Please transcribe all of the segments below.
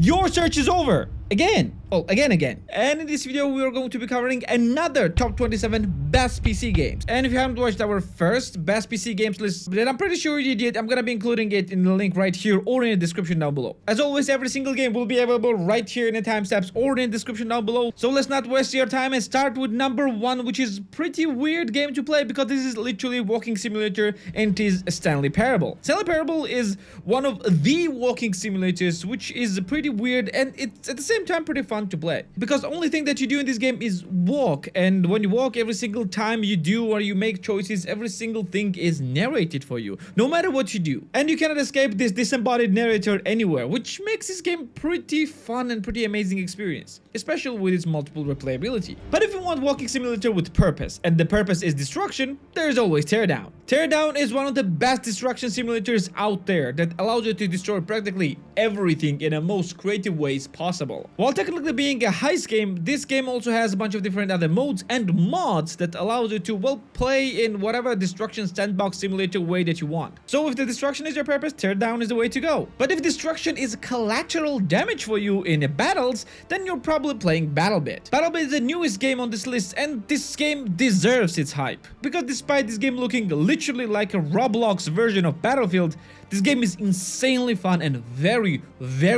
your search is over. Again. Well, again. And in this video, we are going to be covering another top 27 best PC games. And if you haven't watched our first best PC games list, then I'm pretty sure you did, I'm gonna be including it in the link right here or in the description down below. As always, every single game will be available right here in the timestamps or in the description down below. So let's not waste your time and start with number 1, which is pretty weird game to play because this is literally a walking simulator and it is Stanley Parable. Stanley Parable is one of the walking simulators, which is pretty weird and it's at the same time pretty fun to play because the only thing that you do in this game is walk, and when you walk, every single time you do or you make choices, every single thing is narrated for you no matter what you do, and you cannot escape this disembodied narrator anywhere, which makes this game pretty fun and pretty amazing experience, especially with its multiple replayability. But if you want walking simulator with purpose, and the purpose is destruction, there's always Teardown. Teardown is one of the best destruction simulators out there that allows you to destroy practically everything in the most creative ways possible. While technically being a heist game, this game also has a bunch of different other modes and mods that allows you to, well, play in whatever destruction sandbox simulator way that you want. So if the destruction is your purpose, Teardown is the way to go. But if destruction is collateral damage for you in battles, then you're probably playing Battlebit. Battlebit is the newest game on this list, and this game deserves its hype. Because despite this game looking literally like a Roblox version of Battlefield, this game is insanely fun and very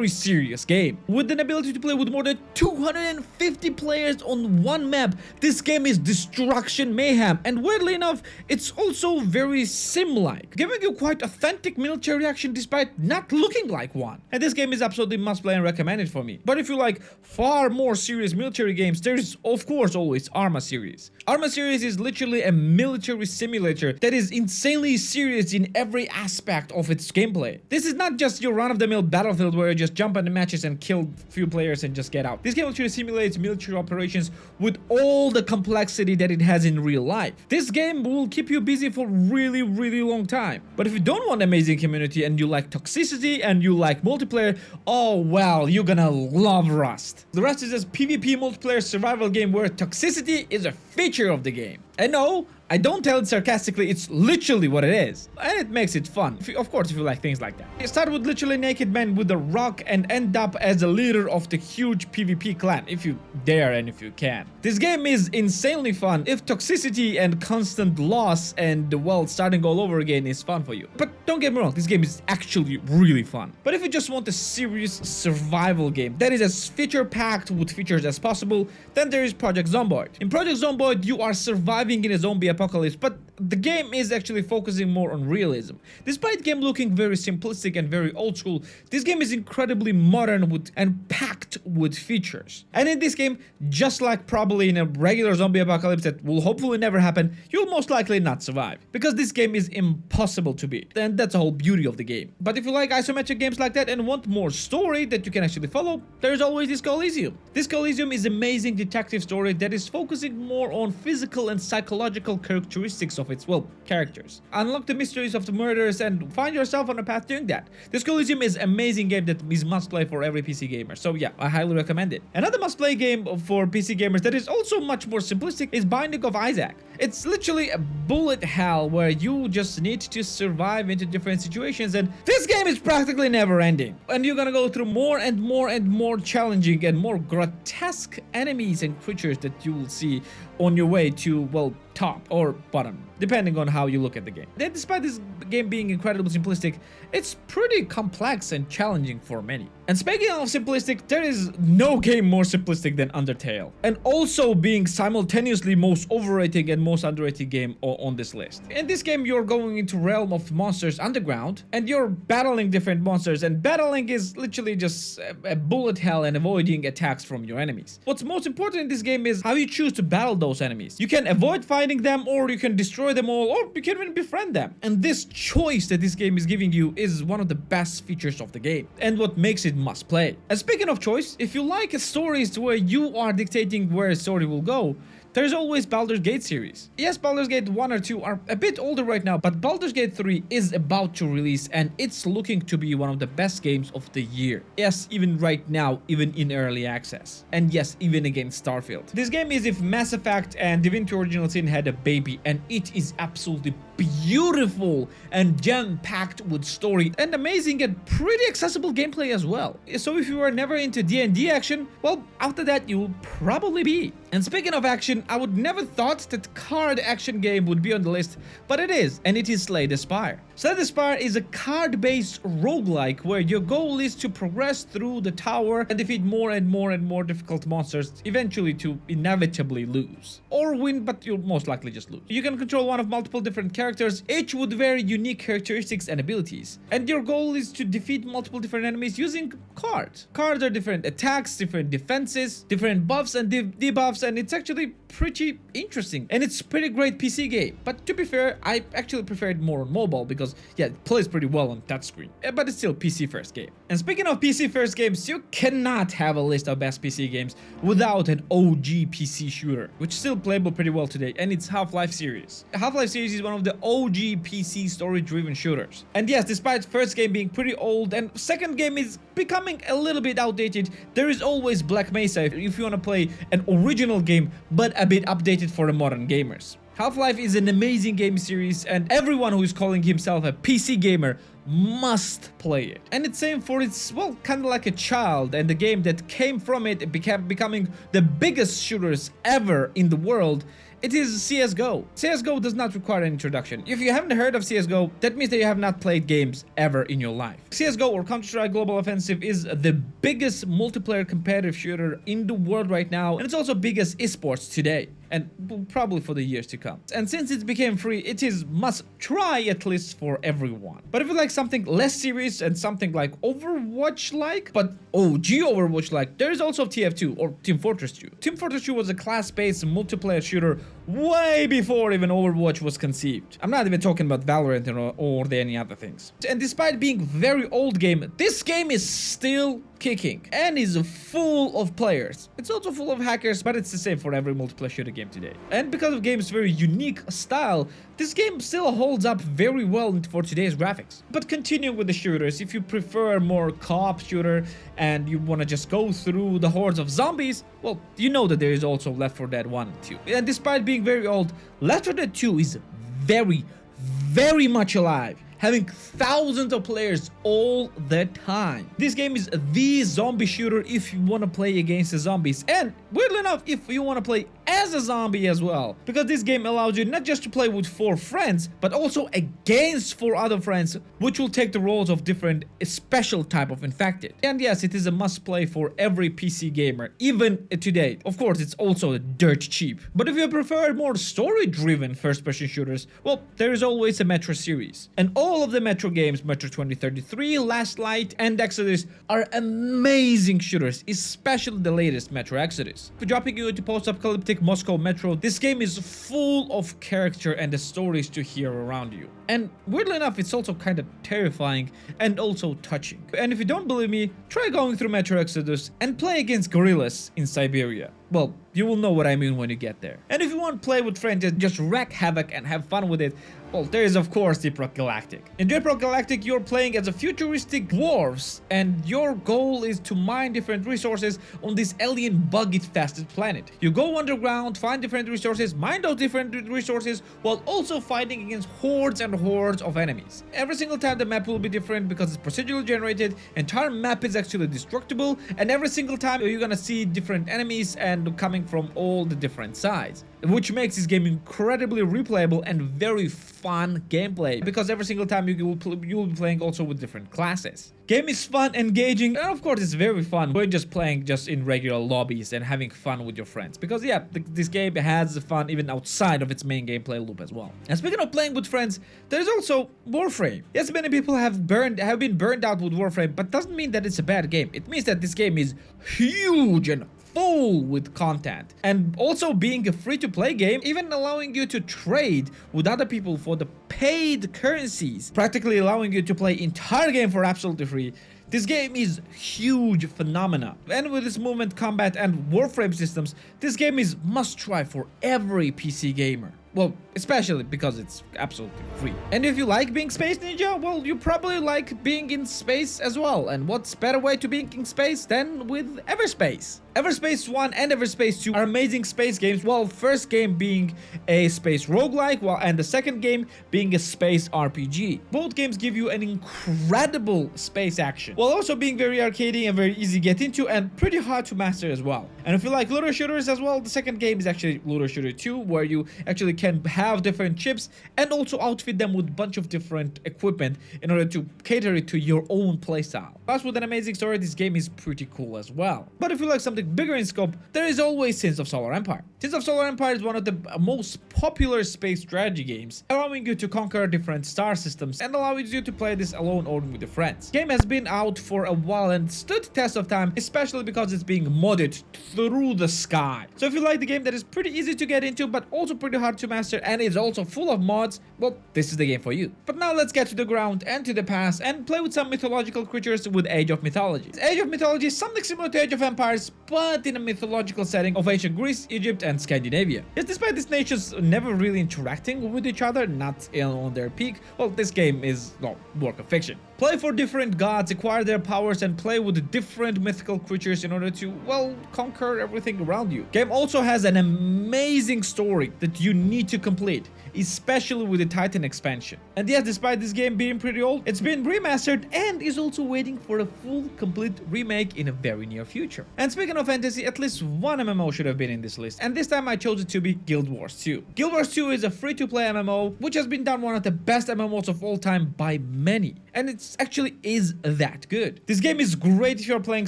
serious game. With an ability to play with more than 250 players on one map, this game is destruction mayhem, and weirdly enough, it's also very sim-like, giving you quite authentic military action despite not looking like one. And this game is absolutely must play and recommended for me. But if you like far more serious military games, there's of course always Arma series. Arma series is literally a military simulator that is insanely serious in every aspect of its gameplay. This is not just your run-of-the-mill Battlefield where you just jump into matches and kill few players and just get out. This game actually simulates military operations with all the complexity that it has in real life. This game will keep you busy for really long time. But if you don't want amazing community and you like toxicity and you like multiplayer, oh well, you're gonna love Rust. The Rust is a PvP multiplayer survival game where toxicity is a feature of the game. And no, I don't tell it sarcastically, it's literally what it is. And it makes it fun, of course, if you like things like that. You start with literally naked men with a rock and end up as the leader of the huge PvP clan, if you dare and if you can. This game is insanely fun if toxicity and constant loss and, well, starting all over again is fun for you. But don't get me wrong, this game is actually really fun. But if you just want a serious survival game that is as feature-packed with features as possible, then there is Project Zomboid. In Project Zomboid, you are surviving in a zombie apocalypse, but the game is actually focusing more on realism. Despite the game looking very simplistic and very old school, this game is incredibly modern and packed with features. And in this game, just like probably in a regular zombie apocalypse that will hopefully never happen, you'll most likely not survive. Because this game is impossible to beat, and that's the whole beauty of the game. But if you like isometric games like that and want more story that you can actually follow, there's always Disco Elysium. Disco Elysium is an amazing detective story that is focusing more on physical and psychological characteristics of its, well, characters. Unlock the mysteries of the murders and find yourself on a path doing that. This Elysium is an amazing game that is must play for every PC gamer, so yeah, I highly recommend it. Another must play game for PC gamers that is also much more simplistic is Binding of Isaac. It's literally a bullet hell where you just need to survive into different situations, and this game is practically never ending. And you're gonna go through more and more challenging and more grotesque enemies and creatures that you will see on your way to, well, top or bottom, depending on how you look at the game. Then, despite this game being incredibly simplistic, it's pretty complex and challenging for many. And speaking of simplistic, there is no game more simplistic than Undertale, and also being simultaneously most overrated and most underrated game on this list. In this game, you're going into realm of monsters underground, and you're battling different monsters, and battling is literally just a bullet hell and avoiding attacks from your enemies. What's most important in this game is how you choose to battle those enemies. You can avoid fighting them, or you can destroy them all, or you can even befriend them. And this choice that this game is giving you is one of the best features of the game, and what makes it must play. And speaking of choice, if you like stories where you are dictating where a story will go, there's always Baldur's Gate series. Yes, Baldur's Gate 1 or 2 are a bit older right now, but Baldur's Gate 3 is about to release, and it's looking to be one of the best games of the year. Yes, even right now, even in early access. And yes, even against Starfield. This game is if Mass Effect and Divinity Original Sin had a baby, and it is absolutely beautiful and jam-packed with story and amazing and pretty accessible gameplay as well. So if you were never into D&D action, well, after that you'll probably be. And speaking of action, I would never thought that card action game would be on the list, but it is, and it is Slay the Spire. Slay the Spire is a card-based roguelike where your goal is to progress through the tower and defeat more and more and more difficult monsters, eventually to inevitably lose. Or win, but you'll most likely just lose. You can control one of multiple different characters, each with very unique characteristics and abilities. And your goal is to defeat multiple different enemies using cards. Cards are different attacks, different defenses, different buffs and debuffs, and it's actually pretty interesting. And it's pretty great PC game. But to be fair, I actually prefer it more on mobile because, yeah, it plays pretty well on touchscreen. But it's still PC first game. And speaking of PC first games, you cannot have a list of best PC games without an OG PC shooter, which is still playable pretty well today, and it's Half-Life series. Half-Life series is one of the OG PC story-driven shooters. And yes, despite first game being pretty old and second game is becoming a little bit outdated, there is always Black Mesa if you want to play an original game but a bit updated for the modern gamers. Half-Life is an amazing game series, and everyone who is calling himself a PC gamer must play it. And it's same for its, well, kind of like a child, and the game that came from it becoming the biggest shooters ever in the world. It is CSGO. CSGO does not require an introduction. If you haven't heard of CSGO, that means that you have not played games ever in your life. CSGO, or Counter-Strike Global Offensive, is the biggest multiplayer competitive shooter in the world right now, and it's also biggest esports today, and probably for the years to come. And since it became free, it is must try at least for everyone. But if you like something less serious and something like Overwatch-like, but OG Overwatch-like, there is also TF2 or Team Fortress 2. Team Fortress 2 was a class-based multiplayer shooter way before even Overwatch was conceived. I'm not even talking about Valorant or any other things. And despite being very old game, this game is still kicking and is full of players. It's also full of hackers, but it's the same for every multiplayer shooter game today. And because of game's very unique style, this game still holds up very well for today's graphics. But continuing with the shooters, if you prefer more co-op shooter and you want to just go through the hordes of zombies, well, you know that there is also Left 4 Dead 1 and 2. And despite being very old, Left 4 Dead 2 is very much alive, having thousands of players all the time. This game is the zombie shooter if you want to play against the zombies, and weirdly enough, if you want to play as a zombie as well, because this game allows you not just to play with 4 friends, but also against 4 other friends, which will take the roles of different special type of infected. And yes, it is a must play for every PC gamer, even today. Of course, it's also dirt cheap. But if you prefer more story-driven first-person shooters, well, there is always a Metro series. And all of the Metro games, Metro 2033, Last Light, and Exodus, are amazing shooters, especially the latest Metro Exodus. For dropping you into post-apocalyptic Moscow Metro, this game is full of character and the stories to hear around you. And weirdly enough, it's also kind of terrifying and also touching. And if you don't believe me, try going through Metro Exodus and play against gorillas in Siberia. Well, you will know what I mean when you get there. And if you want to play with friends and just wreak havoc and have fun with it, well, there is of course Deep Rock Galactic. In Deep Rock Galactic, you're playing as a futuristic dwarves, and your goal is to mine different resources on this alien bug-infested planet. You go underground, find different resources, mine those different resources, while also fighting against hordes and hordes of enemies. Every single time the map will be different because it's procedurally generated, entire map is actually destructible, and every single time you're gonna see different enemies and coming from all the different sides, which makes this game incredibly replayable and very fun gameplay, because every single time you will be playing also with different classes. Game is fun, engaging, and of course it's very fun when just playing just in regular lobbies and having fun with your friends, because yeah, this game has fun even outside of its main gameplay loop as well. And speaking of playing with friends, there's also Warframe. Yes, many people have been burned out with Warframe, but doesn't mean that it's a bad game. It means that this game is huge and full with content, and also being a free-to-play game, even allowing you to trade with other people for the paid currencies, practically allowing you to play entire game for absolutely free. This game is huge phenomena, and with its movement, combat, and Warframe systems, this game is must try for every PC gamer. Well, especially because it's absolutely free. And if you like being Space Ninja, well, you probably like being in space as well. And what's better way to being in space than with Everspace? Everspace 1 and Everspace 2 are amazing space games, while first game being a space roguelike, and the second game being a space RPG. Both games give you an incredible space action, while also being very arcadey and very easy to get into and pretty hard to master as well. And if you like looter shooters as well, the second game is actually Looter Shooter 2, where you actually can have different chips and also outfit them with a bunch of different equipment in order to cater it to your own playstyle. Plus, with an amazing story, this game is pretty cool as well. But if you like something bigger in scope, there is always Sins of Solar Empire. Sins of Solar Empire is one of the most popular space strategy games, allowing you to conquer different star systems and allowing you to play this alone or with your friends. The game has been out for a while and stood test of time, especially because it's being modded through the sky. So if you like the game that is pretty easy to get into but also pretty hard to master and is also full of mods, well, this is the game for you. But now let's get to the ground and to the past and play with some mythological creatures with Age of Mythology. Age of Mythology is something similar to Age of Empires, but in a mythological setting of ancient Greece, Egypt, and Scandinavia. Yes, despite these nations never really interacting with each other, not on their peak, well, this game is, well, work of fiction. Play for different gods, acquire their powers, and play with different mythical creatures in order to, well, conquer everything around you. Game also has an amazing story that you need to complete, especially with the Titan expansion. And yes, despite this game being pretty old, it's been remastered and is also waiting for a full, complete remake in a very near future. And speaking of fantasy, at least one MMO should have been in this list, and this time I chose it to be Guild Wars 2. Guild Wars 2 is a free-to-play MMO, which has been done one of the best MMOs of all time by many. And it actually is that good. This game is great if you're playing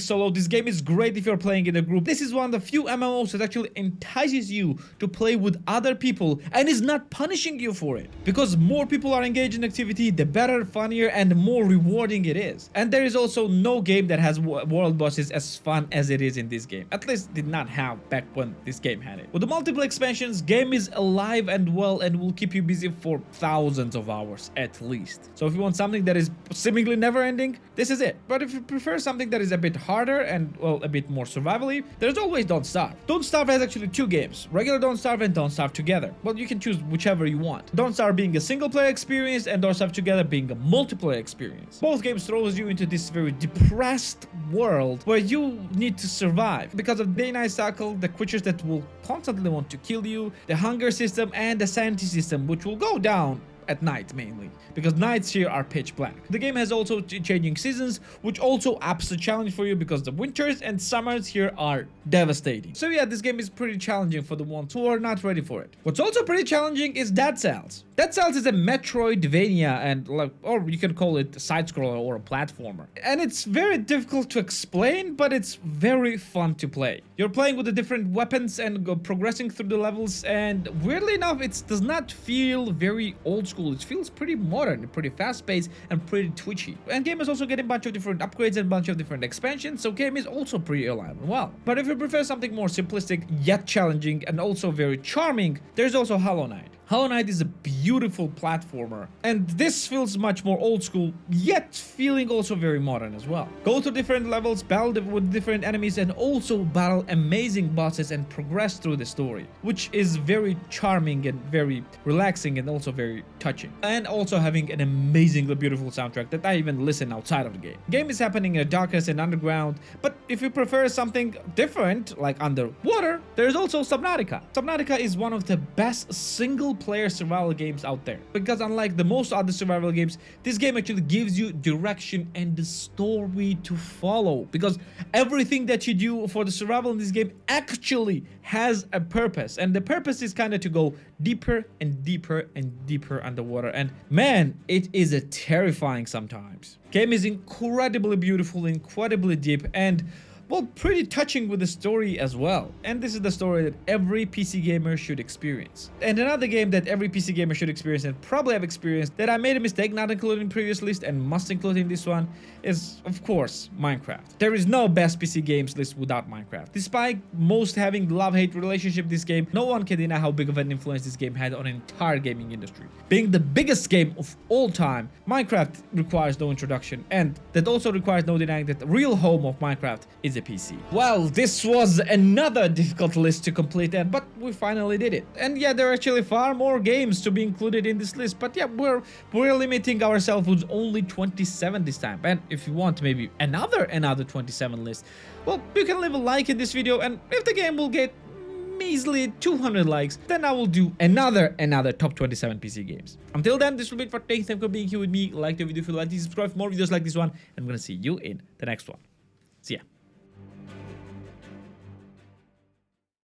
solo. This game is great if you're playing in a group. This is one of the few MMOs that actually entices you to play with other people and is not punishing you for it. Because more people are engaged in activity, the better, funnier, and more rewarding it is. And there is also no game that has world bosses as fun as it is in this game. At least did not have back when this game had it. With the multiple expansions, game is alive and well and will keep you busy for thousands of hours at least. So if you want something that is seemingly never ending, this is it. But if you prefer something that is a bit harder and, well, a bit more survivally, there's always Don't Starve. Don't Starve has actually two games, regular Don't Starve and Don't Starve Together. Well, you can choose whichever you want. Don't Starve being a single player experience and Don't Starve Together being a multiplayer experience. Both games throws you into this very depressed world where you need to survive because of the day-night cycle, the creatures that will constantly want to kill you, the hunger system, and the sanity system, which will go down at night mainly, because nights here are pitch black. The game has also changing seasons, which also ups the challenge for you because the winters and summers here are devastating. So yeah, this game is pretty challenging for the ones who are not ready for it. What's also pretty challenging is Dead Cells. Dead Cells is a Metroidvania and, or you can call it a side-scroller or a platformer. And it's very difficult to explain, but it's very fun to play. You're playing with the different weapons and progressing through the levels, and weirdly enough, it does not feel very old school. It feels pretty modern, pretty fast-paced, and pretty twitchy. And game is also getting a bunch of different upgrades and a bunch of different expansions, so game is also pretty alive and well. But if you prefer something more simplistic, yet challenging, and also very charming, there's also Hollow Knight. Hollow Knight is a beautiful platformer, and this feels much more old school, yet feeling also very modern as well. Go to different levels, battle with different enemies, and also battle amazing bosses and progress through the story, which is very charming and very relaxing and also very touching. And also having an amazingly beautiful soundtrack that I even listen outside of the game. Game is happening in the darkness and underground, but if you prefer something different, like underwater, there's also Subnautica. Subnautica is one of the best single-player survival games out there, because unlike the most other survival games, this game actually gives you direction and the story to follow, because everything that you do for the survival in this game actually has a purpose, and the purpose is kind of to go deeper and deeper and deeper underwater, and man, it is a terrifying sometimes. Game is incredibly beautiful, incredibly deep, and well, pretty touching with the story as well. And this is the story that every PC gamer should experience. And another game that every PC gamer should experience and probably have experienced that I made a mistake not including previous list and must include in this one is, of course, Minecraft. There is no best PC games list without Minecraft. Despite most having love-hate relationship with this game, no one can deny how big of an influence this game had on an entire gaming industry. Being the biggest game of all time, Minecraft requires no introduction, and that also requires no denying that the real home of Minecraft is a PC. Well, this was another difficult list to complete, but we finally did it. And yeah, there are actually far more games to be included in this list, but yeah, we're limiting ourselves with only 27 this time. And if you want maybe another 27 list, well, you can leave a like in this video, and if the game will get measly 200 likes, then I will do another top 27 PC games. Until then, this will be it for today. Thank you for being here with me. Like the video if you like this, subscribe for more videos like this one, and I'm gonna see you in the next one. See ya.